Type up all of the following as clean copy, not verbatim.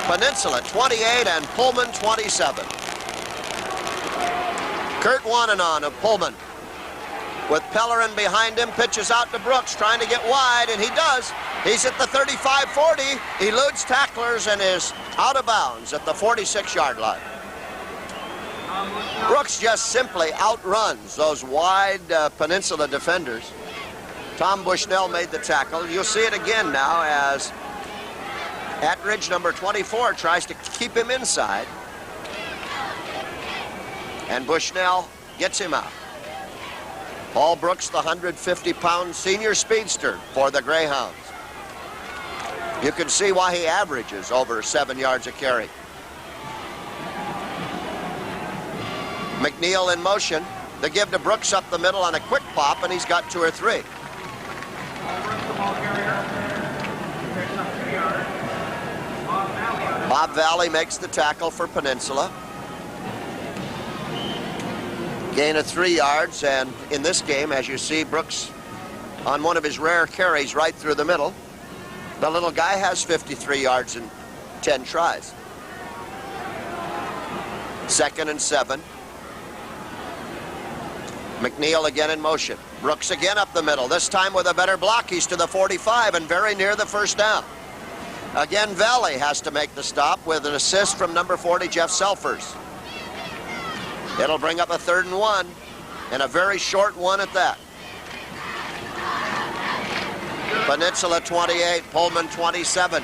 Peninsula 28 and Pullman 27. Kurt Wannanon of Pullman, with Pellerin behind him, pitches out to Brooks, trying to get wide, and he does. He's at the 35-40, eludes tacklers, and is out of bounds at the 46-yard line. Brooks just simply outruns those wide Peninsula defenders. Tom Bushnell made the tackle. You'll see it again now as Attridge, number 24, tries to keep him inside. And Bushnell gets him out. Paul Brooks, the 150-pound senior speedster for the Greyhounds. You can see why he averages over 7 yards a carry. McNeil in motion. The give to Brooks up the middle on a quick pop, and he's got 2 or 3. Bob Valley makes the tackle for Peninsula. Gain of 3 yards, and in this game, as you see, Brooks on one of his rare carries right through the middle. The little guy has 53 yards in 10 tries. 2nd and 7. McNeil again in motion. Brooks again up the middle, this time with a better block. He's to the 45 and very near the first down. Again, Valley has to make the stop with an assist from number 40, Jeff Selfers. It'll bring up a 3rd and 1, and a very short one at that. Peninsula 28, Pullman 27.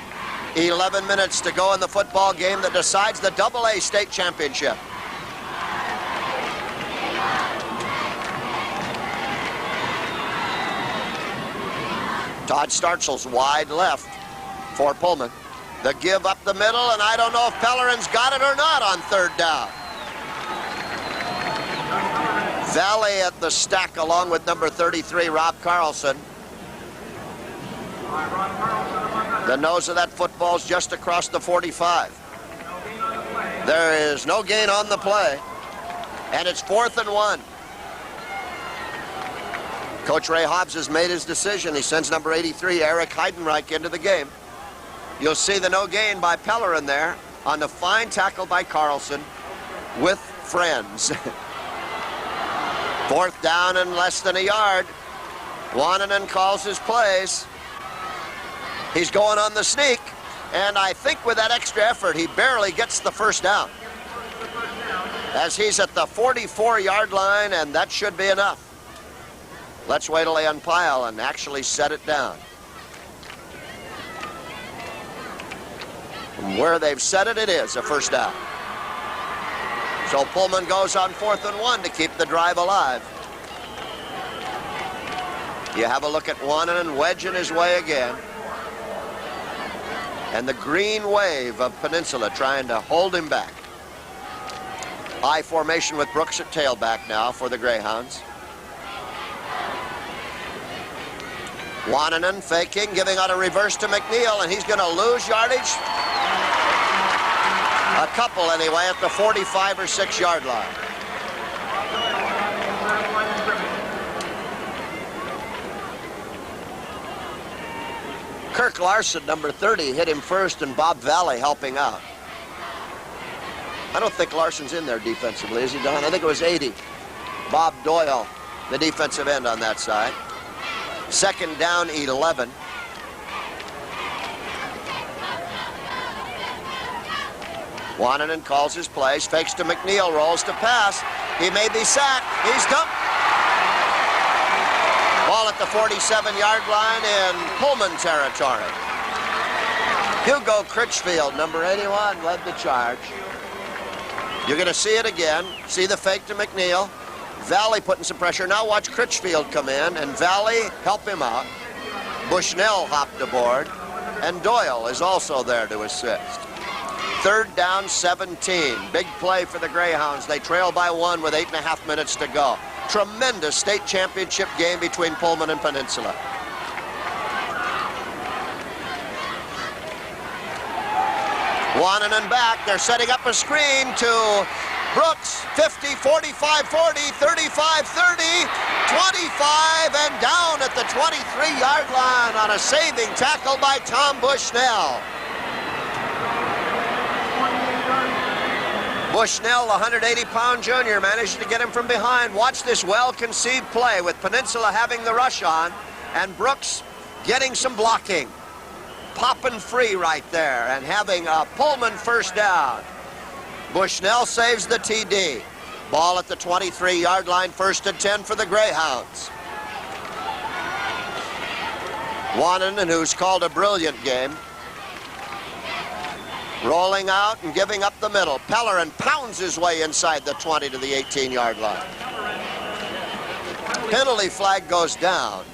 11 minutes to go in the football game that decides the AA state championship. Todd Startzel's wide left for Pullman. The give up the middle, and I don't know if Pellerin's got it or not on 3rd down. Valley at the stack along with number 33, Rob Carlson. The nose of that football's just across the 45. There is no gain on the play, and it's 4th and 1. Coach Ray Hobbs has made his decision. He sends number 83, Eric Heidenreich, into the game. You'll see the no gain by Pellerin there on the fine tackle by Carlson with friends. 4th down and less than a yard. Wannanon calls his plays. He's going on the sneak, and I think with that extra effort, he barely gets the 1st down. As he's at the 44-yard line, and that should be enough. Let's wait till they unpile and actually set it down. From where they've set it, it is a 1st down. So Pullman goes on 4th and 1 to keep the drive alive. You have a look at Wannanon wedging his way again. And the green wave of Peninsula trying to hold him back. I formation with Brooks at tailback now for the Greyhounds. Wannanon faking, giving out a reverse to McNeil, and he's going to lose yardage. A couple anyway at the 45 or 6 yard line. Kirk Larson, number 30, hit him first, and Bob Valley helping out. I don't think Larson's in there defensively, is he, Don? I think it was 80. Bob Doyle, the defensive end on that side. 2nd down, 11. Wannanon calls his plays, fakes to McNeil, rolls to pass. He may be sacked. He's dumped. Ball at the 47-yard line in Pullman territory. Hugo Critchfield, number 81, led the charge. You're going to see it again. See the fake to McNeil. Valley putting some pressure. Now watch Critchfield come in, and Valley help him out. Bushnell hopped aboard, and Doyle is also there to assist. 3rd down, 17. Big play for the Greyhounds. They trail by 1 with 8.5 minutes to go. Tremendous state championship game between Pullman and Peninsula. Wannanon back. They're setting up a screen to Brooks. 50, 45, 40, 35, 30, 25, and down at the 23-yard line on a saving tackle by Tom Bushnell. Bushnell, 180-pound junior, managed to get him from behind. Watch this well-conceived play with Peninsula having the rush on and Brooks getting some blocking. Popping free right there and having a Pullman first down. Bushnell saves the TD. Ball at the 23-yard line, 1st and 10 for the Greyhounds. Wannanen, who's called a brilliant game, rolling out and giving up the middle. Pellerin pounds his way inside the 20 to the 18-yard line. Penalty flag goes down.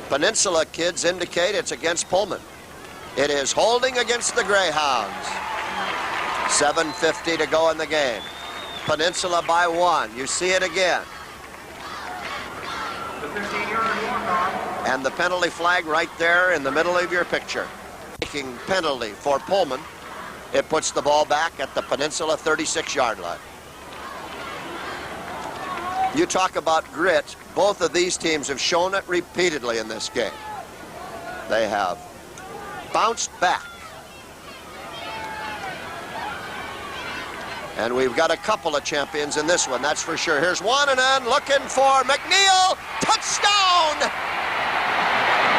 Peninsula kids indicate it's against Pullman. It is holding against the Greyhounds. 7:50 to go in the game. Peninsula by 1. You see it again. And the penalty flag right there in the middle of your picture. Taking penalty for Pullman. It puts the ball back at the Peninsula 36-yard line. You talk about grit. Both of these teams have shown it repeatedly in this game. They have bounced back. And we've got a couple of champions in this one, that's for sure. Here's Wannanen looking for McNeil. Touchdown!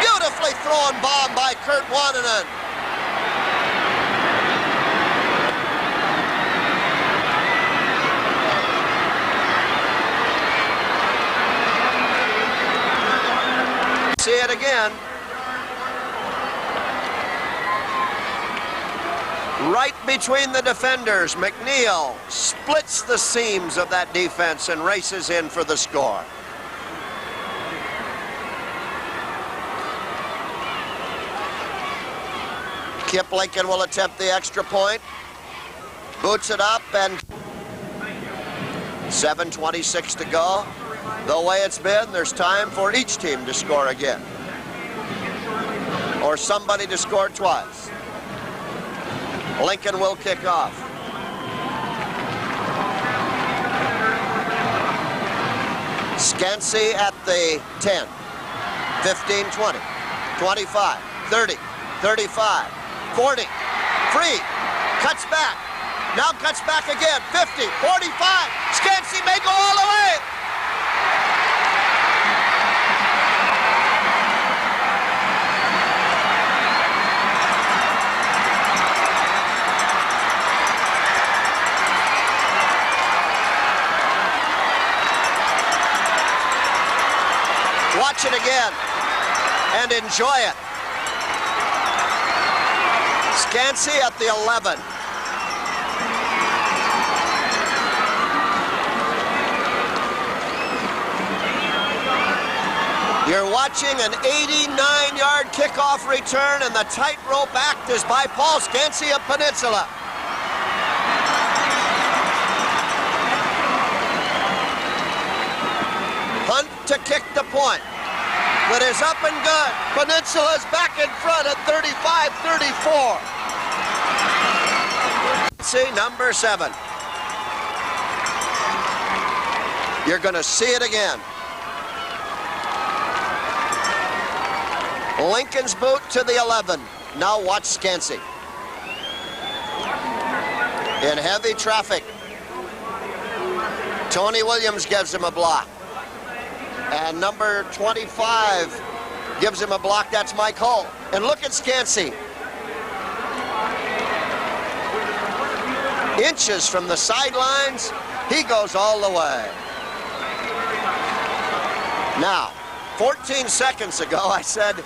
Beautifully thrown bomb by Kurt Wannanen. See it again. Right between the defenders, McNeil splits the seams of that defense and races in for the score. Kip Lincoln will attempt the extra point. Boots it up and 7:26 to go. The way it's been, there's time for each team to score again. Or somebody to score twice. Lincoln will kick off. Scansey at the 10, 15, 20, 25, 30, 35, 40, free, cuts back, now cuts back again, 50, 45, Scansey may go all the way. Watch it again and enjoy it. Scansey at the 11. You're watching an 89-yard kickoff return, and the tightrope act is by Paul Scansey of Peninsula. Hunt to kick the point. That is up and good. Peninsula's back in front at 35-34. See, number 7. You're going to see it again. Lincoln's boot to the 11. Now watch Scansey. In heavy traffic. Tony Williams gives him a block. And number 25 gives him a block. That's Mike Hull. And look at Scansey. Inches from the sidelines, he goes all the way. Now, 14 seconds ago, I said,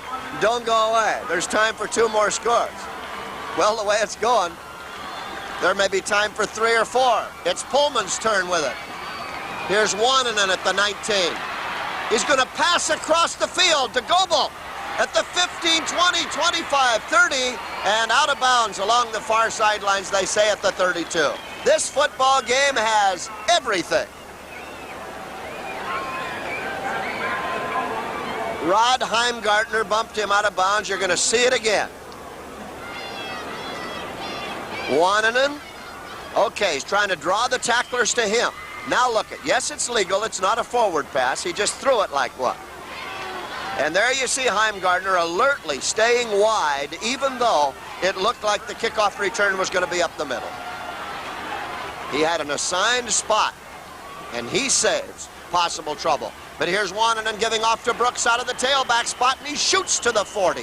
don't go away. There's time for 2 more scores. Well, the way it's going, there may be time for 3 or 4. It's Pullman's turn with it. Here's Wannanen at the 19. He's going to pass across the field to Goebel at the 15, 20, 25, 30, and out of bounds along the far sidelines, they say, at the 32. This football game has everything. Rod Heimgartner bumped him out of bounds. You're going to see it again. Wannanen. Okay, he's trying to draw the tacklers to him. Now look at, yes, it's legal. It's not a forward pass. He just threw it like one. And there you see Heimgartner alertly staying wide, even though it looked like the kickoff return was going to be up the middle. He had an assigned spot, and he saves possible trouble. But here's Wannanen giving off to Brooks out of the tailback spot, and he shoots to the 40.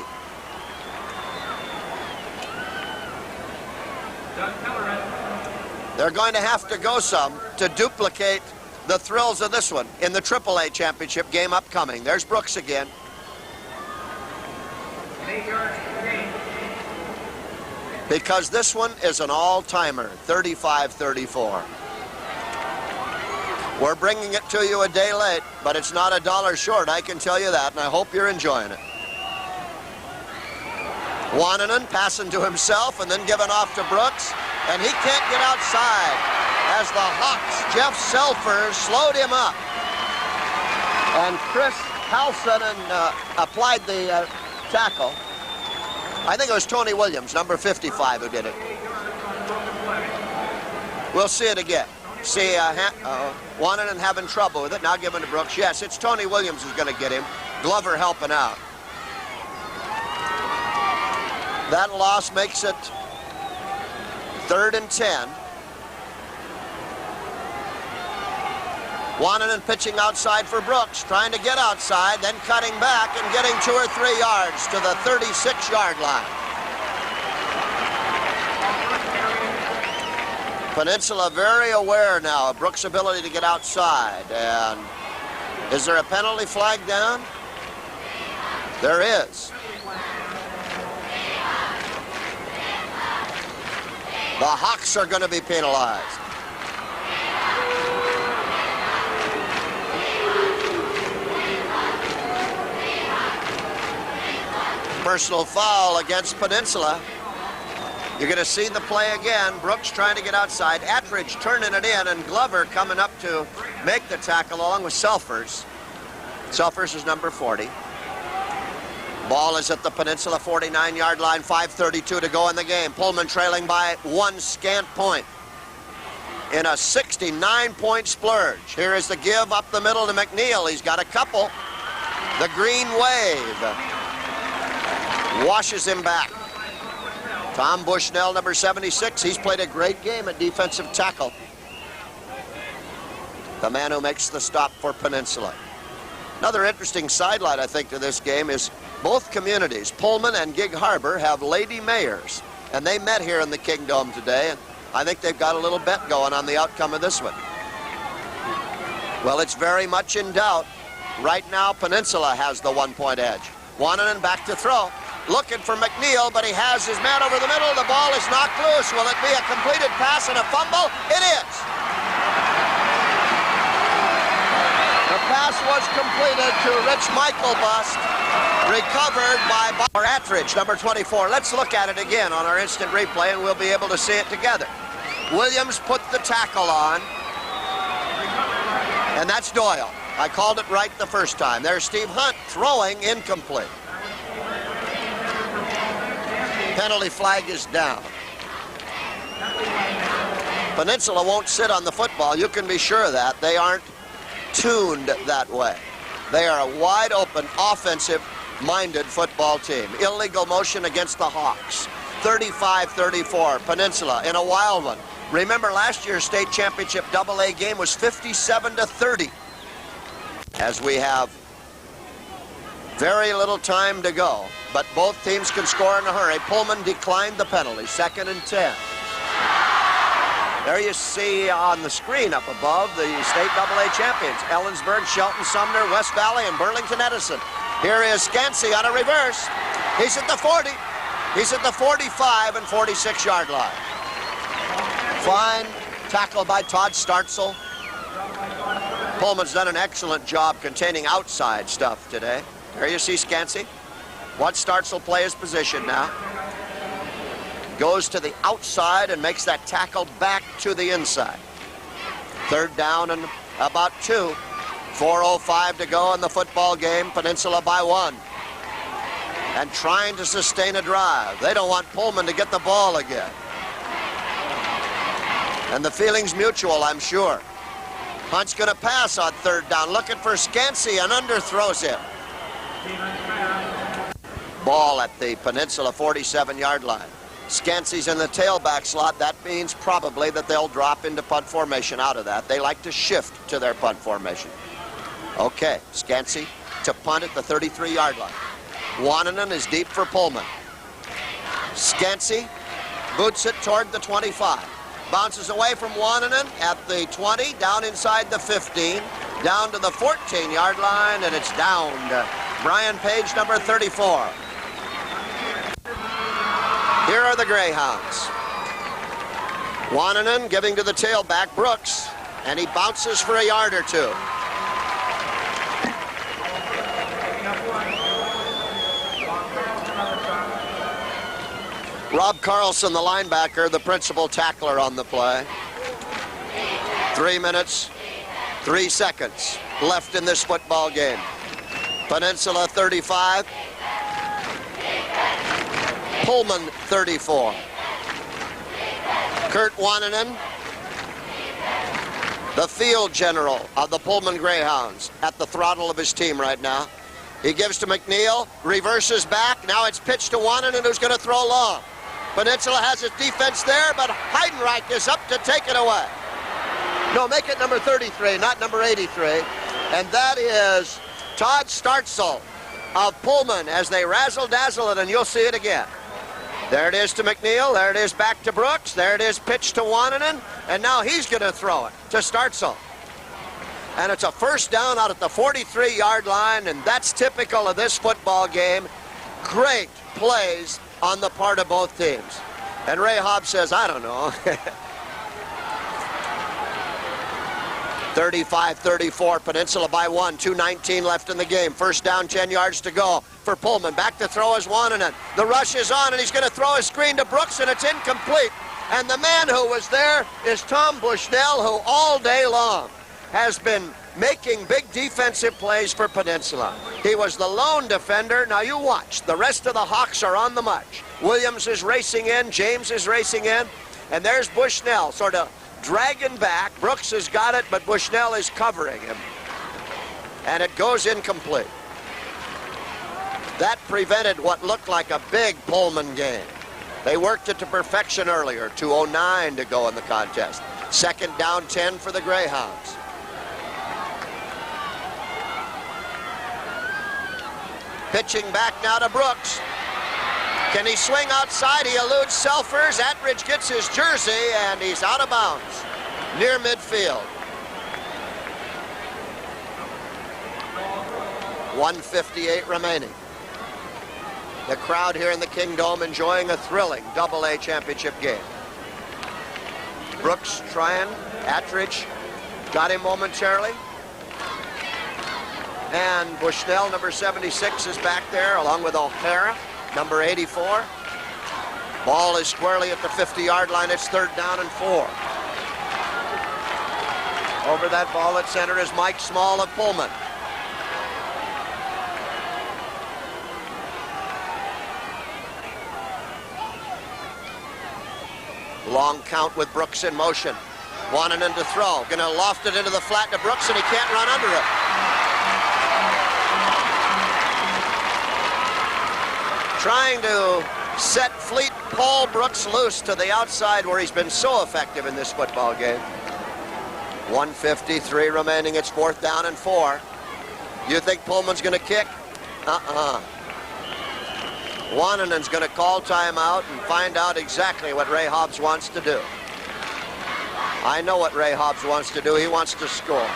They're going to have to go some to duplicate the thrills of this one in the AAA championship game upcoming. There's Brooks again. Because this one is an all-timer, 35-34. We're bringing it to you a day late, but it's not $1 short, I can tell you that, and I hope you're enjoying it. Wannanen passing to himself and then giving off to Brooks, and he can't get outside as the Hawks, Jeff Selfers, slowed him up. And Chris Halsonen applied the tackle. I think it was Tony Williams, number 55, who did it. We'll see it again. See Wannanen having trouble with it, now giving to Brooks. Yes, it's Tony Williams who's going to get him. Glover helping out. That loss makes it 3rd and 10. Wannanen pitching outside for Brooks, trying to get outside, then cutting back and getting 2 or 3 yards to the 36-yard line. Peninsula very aware now of Brooks' ability to get outside. And is there a penalty flag down? There is. The Hawks are going to be penalized. Personal foul against Peninsula. You're going to see the play again. Brooks trying to get outside. Attridge turning it in, and Glover coming up to make the tackle along with Selfers. Selfers is number 40. Ball is at the Peninsula 49-yard line, 5:32 to go in the game. Pullman trailing by 1 scant point in a 69-point splurge. Here is the give up the middle to McNeil. He's got a couple. The green wave washes him back. Tom Bushnell, number 76, he's played a great game at defensive tackle. The man who makes the stop for Peninsula. Another interesting sidelight, I think, to this game is both communities, Pullman and Gig Harbor, have lady mayors. And they met here in the Kingdome today, and I think they've got a little bet going on the outcome of this one. Well, it's very much in doubt. Right now, Peninsula has the 1-point edge. Wannanen back to throw. Looking for McNeil, but he has his man over the middle. The ball is knocked loose. Will it be a completed pass and a fumble? It is. The pass was completed to Rich Michaelbust, recovered by Attridge, number 24. Let's look at it again on our instant replay, and we'll be able to see it together. Williams put the tackle on, and that's Doyle. I called it right the first time. There's Steve Hunt throwing incomplete. Penalty flag is down. Peninsula won't sit on the football. You can be sure of that. They aren't tuned that way. They are a wide open, offensive-minded football team. Illegal motion against the Hawks. 35-34, Peninsula in a wild one. Remember, last year's state championship AA game was 57-30. As we have very little time to go, but both teams can score in a hurry. Pullman declined the penalty, 2nd and 10. There you see on the screen up above the state AA champions, Ellensburg, Shelton, Sumner, West Valley, and Burlington Edison. Here is Scansey on a reverse. He's at the 40. He's at the 45 and 46-yard line. Fine tackle by Todd Startzel. Pullman's done an excellent job containing outside stuff today. There you see Scansey. Watch Startzel play his position now. Goes to the outside and makes that tackle back to the inside. 3rd down and about 2. 4:05 to go in the football game. Peninsula by 1. And trying to sustain a drive. They don't want Pullman to get the ball again. And the feeling's mutual, I'm sure. Hunt's going to pass on 3rd down, looking for Scansey and underthrows him. Ball at the Peninsula 47-yard line. Scansey's in the tailback slot. That means probably that they'll drop into punt formation out of that. They like to shift to their punt formation. Okay, Scansey to punt at the 33-yard line. Wananen is deep for Pullman. Scansey boots it toward the 25. Bounces away from Wananen at the 20, down inside the 15, down to the 14-yard line, and it's down to Brian Page, number 34. Here are the Greyhounds. Wananen giving to the tailback, Brooks, and he bounces for a yard or two. Rob Carlson, the linebacker, the principal tackler on the play. 3 minutes, 3 seconds left in this football game. Peninsula 35. Pullman 34. Kurt Wananen, the field general of the Pullman Greyhounds, at the throttle of his team right now. He gives to McNeil, reverses back. Now it's pitched to Wananen, who's going to throw long. Peninsula has its defense there, but Heidenreich is up to take it away. No, make it number 33, not number 83. And that is Todd Startzel of Pullman as they razzle-dazzle it, and you'll see it again. There it is to McNeil. There it is back to Brooks. There it is pitched to Wananen. And now he's going to throw it to Startzel. And it's a first down out at the 43-yard line, and that's typical of this football game. Great plays on the part of both teams. And Ray Hobbs says, I don't know. 35-34, Peninsula by 1, 2:19 left in the game. First down, 10 yards to go for Pullman. Back to throw is Wananen. The rush is on, and he's going to throw a screen to Brooks, and it's incomplete. And the man who was there is Tom Bushnell, who all day long has been making big defensive plays for Peninsula. He was the lone defender. Now you watch. The rest of the Hawks are on the march. Williams is racing in. James is racing in. And there's Bushnell sort of dragging back. Brooks has got it, but Bushnell is covering him. And it goes incomplete. That prevented what looked like a big Pullman game. They worked it to perfection earlier. 2:09 to go in the contest. Second down, 10 for the Greyhounds. Pitching back now to Brooks. Can he swing outside? He eludes Selfers. Attridge gets his jersey, and he's out of bounds near midfield. 1:58 remaining. The crowd here in the Kingdome enjoying a thrilling AA championship game. Brooks trying. Attridge got him momentarily. And Bushnell, number 76, is back there, along with O'Hara, number 84. Ball is squarely at the 50-yard line. It's third down and 4. Over that ball at center is Mike Small of Pullman. Long count with Brooks in motion. Wananen to throw. Going to loft it into the flat to Brooks, and he can't run under it. Trying to set Fleet Paul Brooks loose to the outside where he's been so effective in this football game. 1:53 remaining. It's fourth down and 4. You think Pullman's going to kick? Wananen's going to call timeout and find out exactly what Ray Hobbs wants to do. I know what Ray Hobbs wants to do. He wants to score.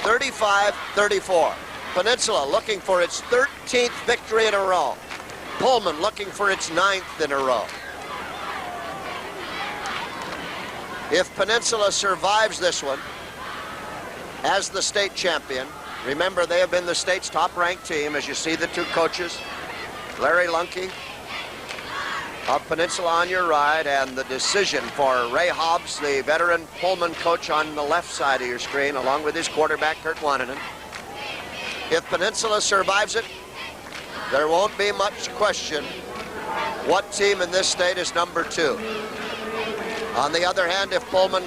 35-34. Peninsula looking for its 13th victory in a row. Pullman looking for its 9th in a row. If Peninsula survives this one as the state champion, remember they have been the state's top-ranked team, as you see the two coaches, Larry Lunke of Peninsula on your right, and the decision for Ray Hobbs, the veteran Pullman coach, on the left side of your screen, along with his quarterback, Kurt Wananen. If Peninsula survives it, there won't be much question what team in this state is number 2. On the other hand, if Pullman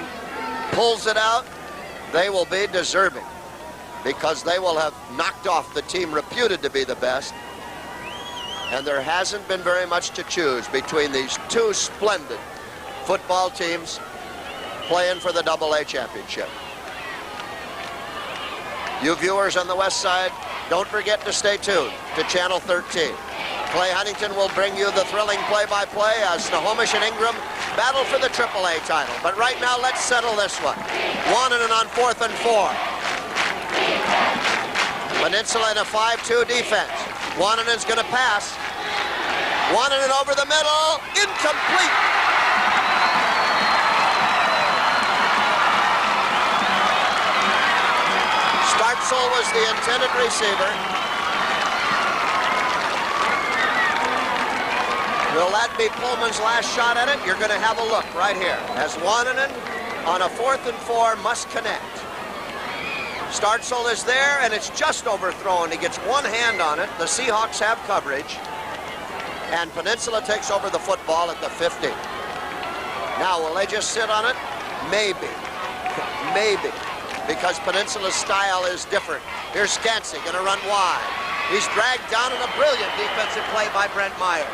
pulls it out, they will be deserving. because they will have knocked off the team reputed to be the best. And there hasn't been very much to choose between these two splendid football teams playing for the AA championship. You viewers on the west side, don't forget to stay tuned to Channel 13. Clay Huntington will bring you the thrilling play-by-play as Snohomish and Ingram battle for the AAA title. But right now, let's settle this one. Wananen on 4th and 4. Peninsula in a 5-2 defense. Wananen's going to pass. Wananen over the middle, incomplete. Startzel was the intended receiver. Will that be Pullman's last shot at it? You're going to have a look right here as Wananen on a 4th and 4 must connect. Startzel is there, and it's just overthrown. He gets one hand on it. The Seahawks have coverage, and Peninsula takes over the football at the 50. Now, will they just sit on it? Maybe. Maybe. Because Peninsula's style is different. Here's Scansey, going to run wide. He's dragged down in a brilliant defensive play by Brent Meyer.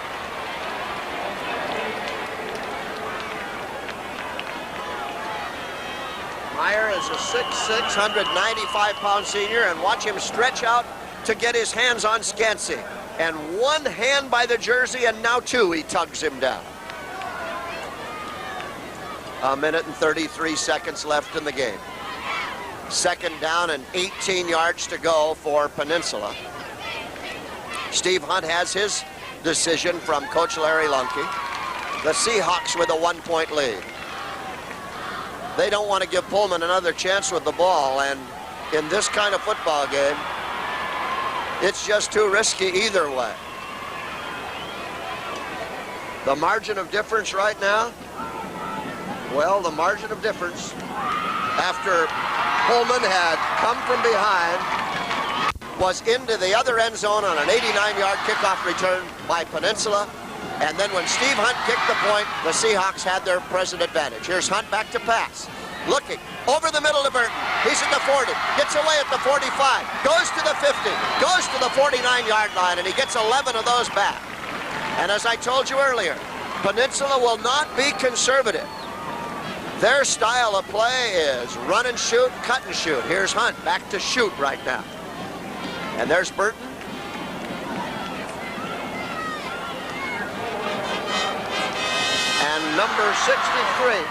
Meyer is a 6'6", 195-pound senior, and watch him stretch out to get his hands on Scansey. And one hand by the jersey, and now two, he tugs him down. A minute and 33 seconds left in the game. 2nd down and 18 yards to go for Peninsula. Steve Hunt has his decision from Coach Larry Lunke. The Seahawks with a 1-point lead. They don't want to give Pullman another chance with the ball, and in this kind of football game, it's just too risky either way. The margin of difference right now, well, the margin of difference after Pullman had come from behind was into the other end zone on an 89-yard kickoff return by Peninsula. And then when Steve Hunt kicked the point, the Seahawks had their present advantage. Here's Hunt back to pass. Looking over the middle to Burton. He's at the 40, gets away at the 45, goes to the 50, goes to the 49-yard line, and he gets 11 of those back. And as I told you earlier, Peninsula will not be conservative. Their style of play is run and shoot, cut and shoot. Here's Hunt back to shoot right now. And there's Burton. And number 63,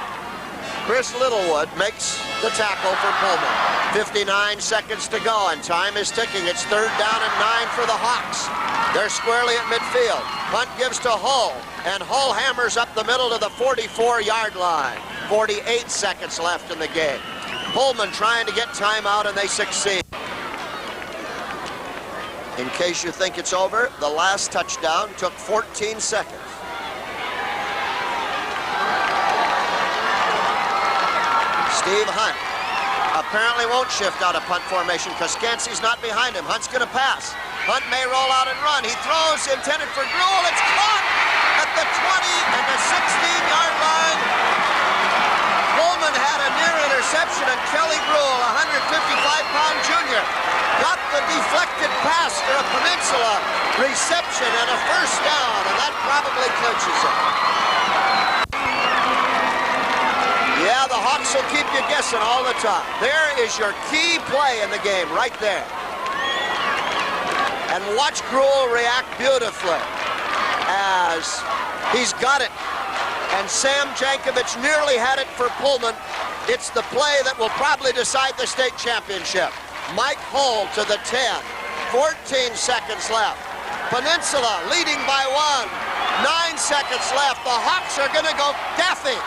Chris Littlewood, makes the tackle for Pullman. 59 seconds to go, and time is ticking. It's 3rd down and 9 for the Hawks. They're squarely at midfield. Hunt gives to Hull, and Hull hammers up the middle to the 44-yard line. 48 seconds left in the game. Pullman trying to get time out, and they succeed. In case you think it's over, the last touchdown took 14 seconds. Steve Hunt apparently won't shift out of punt formation because Scansey's not behind him. Hunt's going to pass. Hunt may roll out and run. He throws, intended for Gruel. It's caught at the 20 and the 16-yard line. Pullman had a near interception, and Kelly Gruel, a 155-pound junior, got the deflected pass for a Peninsula reception and a 1st down, and that probably clinches it. Yeah, the Hawks will keep you guessing all the time. There is your key play in the game, right there. And watch Gruel react beautifully as he's got it. And Sam Jankovich nearly had it for Pullman. It's the play that will probably decide the state championship. Mike Hull to the 10. 14 seconds left. Peninsula leading by 1. 9 seconds left. The Hawks are going to go daffy.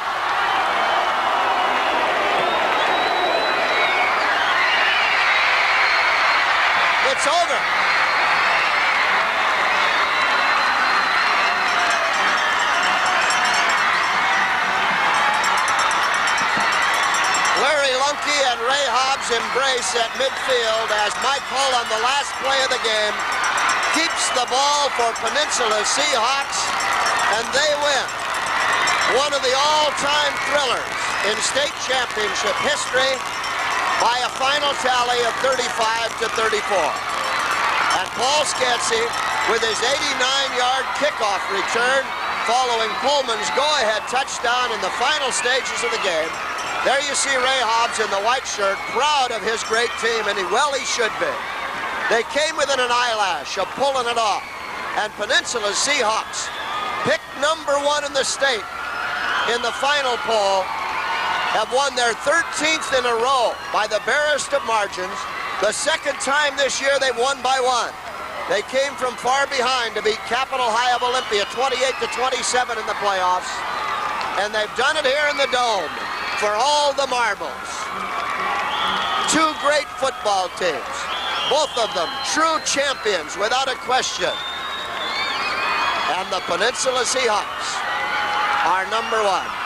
It's over. Larry Lunke and Ray Hobbs embrace at midfield as Mike Hull on the last play of the game keeps the ball for Peninsula Seahawks, and they win. One of the all-time thrillers in state championship history by a final tally of 35-34. And Paul Scansey, with his 89-yard kickoff return, following Pullman's go-ahead touchdown in the final stages of the game. There you see Ray Hobbs in the white shirt, proud of his great team, and he should be. They came within an eyelash of pulling it off. And Peninsula Seahawks, picked number 1 in the state in the final poll, have won their 13th in a row by the barest of margins. The second time this year they've won by 1. They came from far behind to beat Capital High of Olympia 28-27 in the playoffs. And they've done it here in the Dome for all the marbles. 2 great football teams, both of them true champions without a question. And the Peninsula Seahawks are number 1.